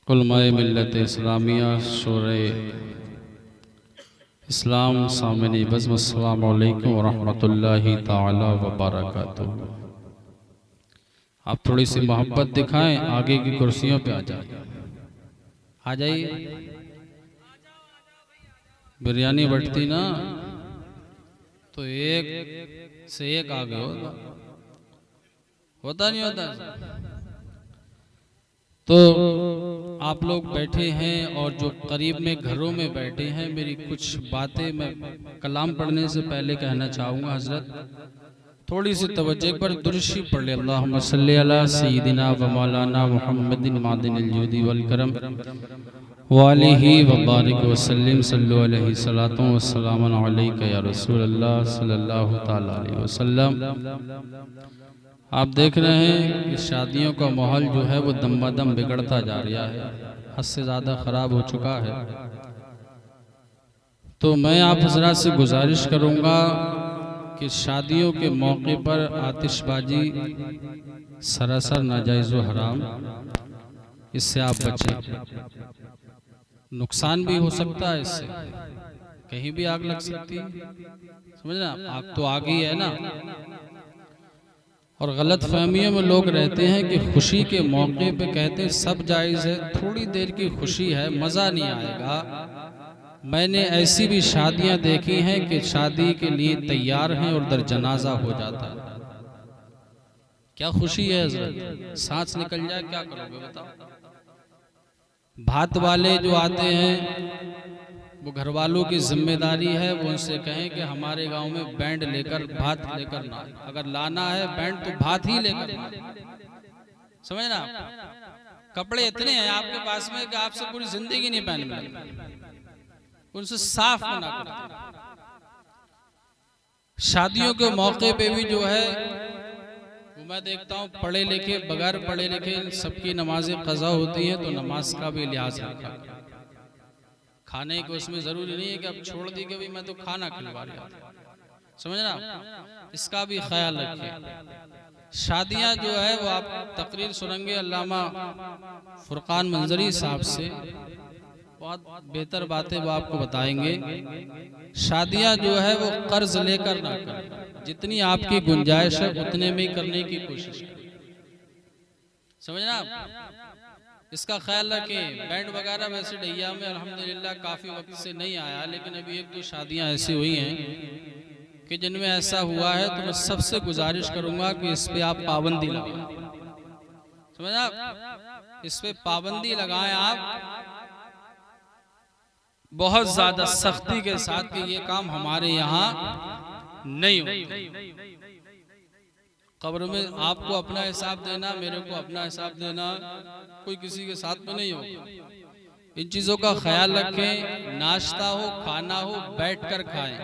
उलमाए मिल्लत इस्लामिया शोरे इस्लाम सामने बज़्म अस्सलामु अलैकुम व रहमतुल्लाहि ताला व बरकातुहू। आप थोड़ी सी मोहब्बत दिखाएं, आगे की कुर्सियों पे आ जाइए। बिरयानी बटती ना तो एक से एक आगे होता नहीं होता। तो आप लोग बैठे हैं और जो करीब में घरों में बैठे हैं, मेरी कुछ बातें मैं कलाम पढ़ने से पहले कहना चाहूँगा। हजरत थोड़ी सी तवज्जो पर दुरूशी पढ़ ले। अल्लाहुम्मा सल्ली अला सय्यिदिना व मौलाना मुहम्मदिन मादिनिल जुदी वल करम व आलिहि व बारिक व सल्लिम सल्लु अलैहि सलातु व सलामुन अलैका या रसूल अल्लाह सल्लल्लाहु तआला अलैहि वसल्लम। आप देख रहे हैं कि शादियों का माहौल जो है वो दम ब दम बिगड़ता जा रहा है, हद से ज़्यादा ख़राब हो चुका है। तो मैं आप हज़रात से गुजारिश करूँगा कि शादियों के मौके पर आतिशबाजी सरासर नाजायज़ व हराम, इससे आप बचें। नुकसान भी हो सकता है, इससे कहीं भी आग लग सकती है, समझना। आग तो आग ही है ना। और गलत फहमियों में लोग रहते हैं कि खुशी के मौके पे कहते हैं सब जायज़ है, थोड़ी देर की खुशी है, मज़ा नहीं आएगा। मैंने ऐसी भी शादियां देखी हैं कि शादी के लिए तैयार हैं और दर जनाजा हो जाता है। क्या खुशी है हज़रत, सांस निकल जाए क्या करोगे बताओ। भात वाले जो आते हैं वो घर वालों की जिम्मेदारी है, वो उनसे कहें कि हमारे गांव में बैंड लेकर भात लेकर ना, अगर लाना है बैंड तो भात ही लेकर ना, समझ ना। कपड़े इतने हैं आपके पास में कि आपसे पूरी जिंदगी नहीं पहने, उनसे साफ मना करते। शादियों के मौके पे भी जो है वो मैं देखता हूँ पढ़े लिखे बगैर पढ़े लिखे सबकी नमाजें कज़ा होती हैं, तो नमाज का भी लिहाज रखा। खाने को उसमें जरूरी नहीं है कि अब छोड़ दी कि मैं तो खाना खिलवा रहा, समझना, इसका भी ख्याल रखें। शादियां जो है वो आप तकरीर सुनेंगे अल्लामा फुरकान मंजरी साहब से, बहुत बेहतर बातें वो आपको बताएंगे। शादियां जो है वो कर्ज लेकर ना करें, जितनी आपकी गुंजाइश है उतने में करने की कोशिश करें, समझना। इसका ख्याल रखें। बैंड वगैरह वैसे डैया में अल्हम्दुलिल्लाह काफ़ी वक्त से नहीं आया, लेकिन अभी एक दो शादियां ऐसी हुई हैं कि जिनमें ऐसा हुआ है, तो मैं सबसे गुजारिश करूंगा कि इस पे आप पाबंदी लगाएं, समझना, इस पे पाबंदी लगाएं आप बहुत ज्यादा सख्ती के साथ कि ये काम हमारे यहाँ नहीं हो। कब्र में आपको अपना हिसाब देना, मेरे को अपना हिसाब देना, कोई किसी के साथ में नहीं हो। इन चीजों का ख्याल रखें। नाश्ता हो खाना हो बैठकर खाएं।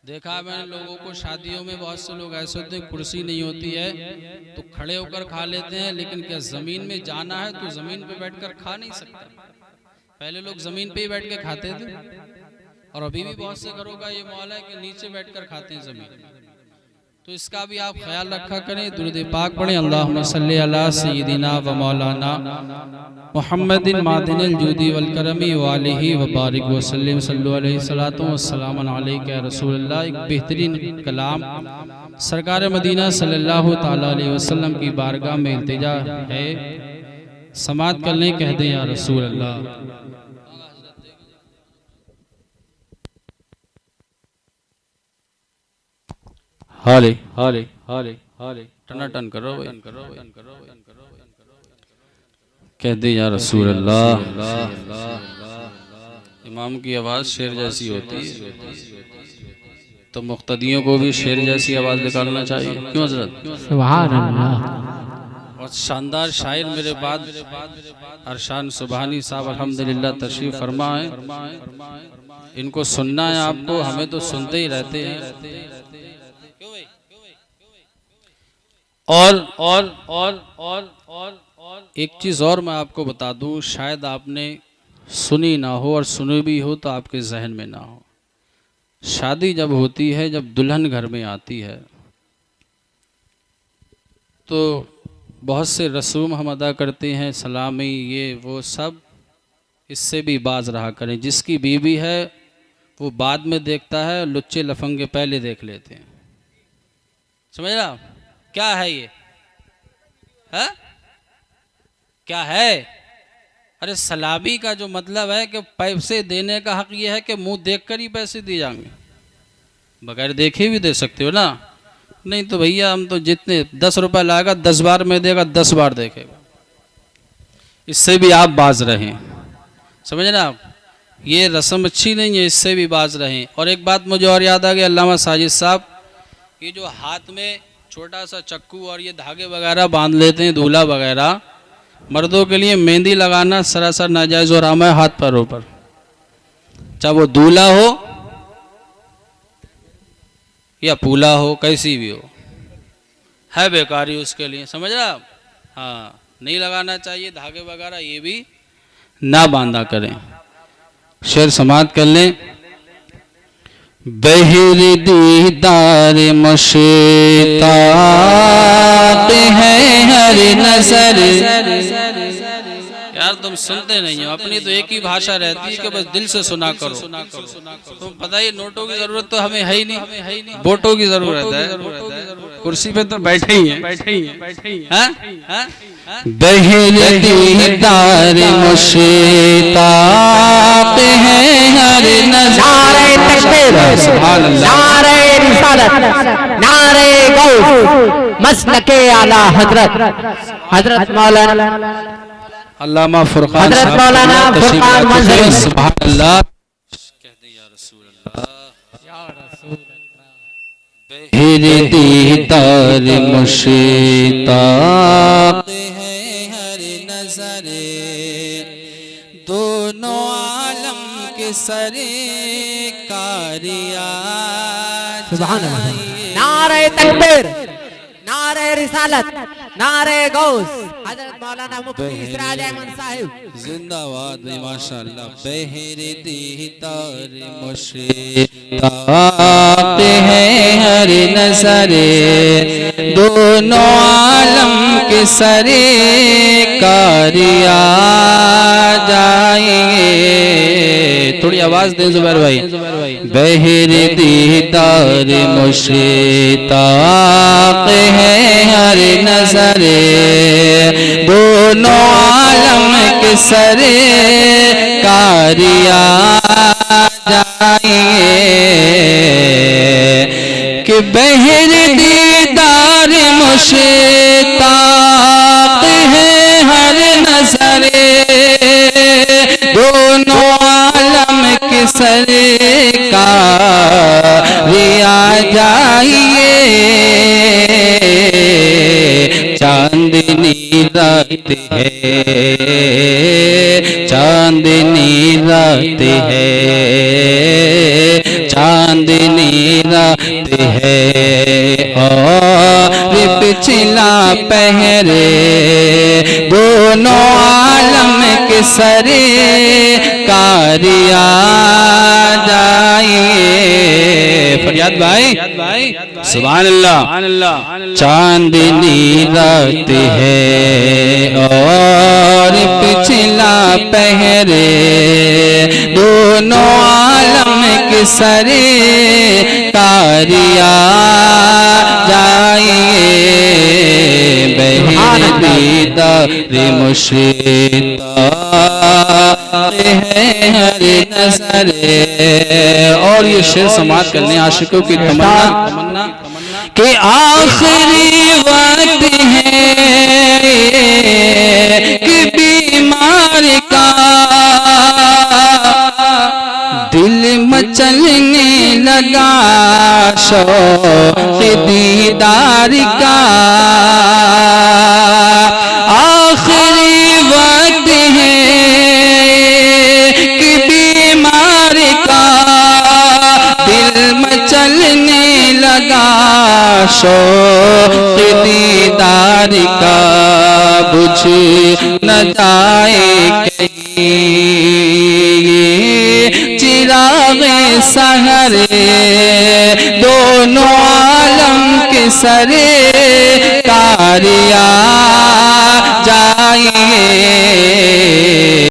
देखा मैंने लोगों को शादियों में, बहुत से लोग ऐसे होते हैं कुर्सी नहीं होती है तो खड़े होकर खा लेते हैं, लेकिन क्या जमीन में जाना है तो जमीन पे बैठकर खा नहीं सकते। पहले लोग जमीन पे ही बैठ के खाते थे, और अभी भी बहुत से घरों का ये माहौल है कि नीचे बैठकर खाते हैं जमीन। तो इसका भी आप ख्याल रखा करें। दुरूद पाक पढ़ें। अल्लाहुम्मा सल्ली अला सय्यिदिना व मौलाना मुहम्मदिन मादिनिल जुदी वल करमी व आलिहि व बारिक व सल्लिम सल्लु अलैहि सलातु व सलामुन अलैका या रसूल अल्लाह। एक बेहतरीन कलाम सरकार मदीना सल्लल्लाहु तआला अलैहि वसल्लम की बारगाह में इल्तिजा है, समात करने कह दें या रसूल अल्लाह। हाले हाले हाले हाले टना टन करो कह दे या रसूल अल्लाह। इमाम की आवाज़ शेर जैसी होती है, तो मुक्तदियों को भी शेर जैसी आवाज़ निकालना चाहिए, क्यों हज़रत? सुभान अल्लाह। और शानदार शायर मेरे बाद अरशान सुबहानी साहब अल्हम्दुलिल्लाह तशरीफ फरमा है। इनको सुनना है आपको, हमें तो सुनते ही रहते हैं। और एक चीज़ और मैं आपको बता दूं, शायद आपने सुनी ना हो, और सुनी भी हो तो आपके जहन में ना हो। शादी जब होती है, जब दुल्हन घर में आती है, तो बहुत से रसूम हम अदा करते हैं, सलामी ये वो सब, इससे भी बाज रहा करें। जिसकी बीवी है वो बाद में देखता है, लुच्चे लफंगे पहले देख लेते हैं। समझ रहा क्या है ये है? क्या है? अरे सलामी का जो मतलब है कि पैसे देने का हक ये है कि मुंह देखकर ही पैसे दिए जाएंगे, बगैर देखे भी दे सकते हो ना। नहीं तो भैया हम तो जितने 10 रुपए लाएगा 10 बार में देगा, 10 बार देखेगा। इससे भी आप बाज रहें, समझ ना आप, ये रस्म अच्छी नहीं है, इससे भी बाज रहें। और एक बात मुझे और याद आ गई, अल्लामा साजिद साहब, ये जो हाथ में छोटा सा चक्कू और ये धागे वगैरह बांध लेते हैं दूल्हा वगैरह, मर्दों के लिए मेहंदी लगाना सरासर नाजायज और हराम है हाथ पैरों पर, चाहे वो दूल्हा हो या पूला हो, कैसी भी हो, है बेकारी उसके लिए। समझ रहा आप? हाँ, नहीं लगाना चाहिए धागे वगैरह, ये भी ना बांधा करें। शेर समाप्त कर लें। बहिर दीदार मुश्ताक है हर नजर। यार तुम सुनते नहीं हो, अपनी तो एक ही भाषा रहती है कि बस दिल से सुना करो। तुम पता ही, नोटों की जरूरत तो हमें है ही नहीं, वोटों की जरूरत है। कुर्सी पे तो बैठे ही हैं। बहिर दीदार मुश्ताक है हर नजर। नारे रिसालत, नारे गौस, मसलके आला हजरत, हजरत मौलाना अल्लामा फुरकान, हजरत मौलाना फुरकान मंजरी। सुभान अल्लाह, कह दे या रसूल अल्लाह, या रसूल अल्लाह। बहिर दीदार मुश्ताक है हर नजरे, दोनों आलम के सरे कारिया। सुभान अल्लाह। नारे तकबीर, नारे रिसालत, नारे गौस, हजरत मौलाना मुफ्ती सिराज अहमद साहिब जिंदाबाद में माशाअल्लाह। बहिर दीदार मुश्ताक है हर नजरे, दोनों आलम के सरे कारिया जाएंगे। थोड़ी आवाज दें जुबैर भाई। बहिर दीदार मुश्ताक है हर नजरे, दोनों आलम के सरे कारिया जाएंगे। कि बहिर दीदार मुश्ताक है हर नजरे, दोनों आलम के सरे कारिया जाइए। चांदनी रात है, चांदनी रात है, चांदनी रात है और पिछला पहरे, दोनों आलम के सरे कारिया जाइए। फरियाद भाई, सुभान अल्लाह। चांदनी रात है और पिछला पहरे, दोनों आलम के सरे कारिया जाइए। बहिर दीदार मुश्ताक है हर नजरे। और ये शेर समाप्त करने आशिकों की तमन्ना कि आखिरी वक्त है कि बीमार का दिल मचलने लगा शौक़ दीदार का। आखिरी वक्त है कि बीमार का दिल मचलने लगा शौक़ दीदार का। बुझ न जाए कहीं चिराग़े सहरे, दोनों आलम के सरे कारिया जाइए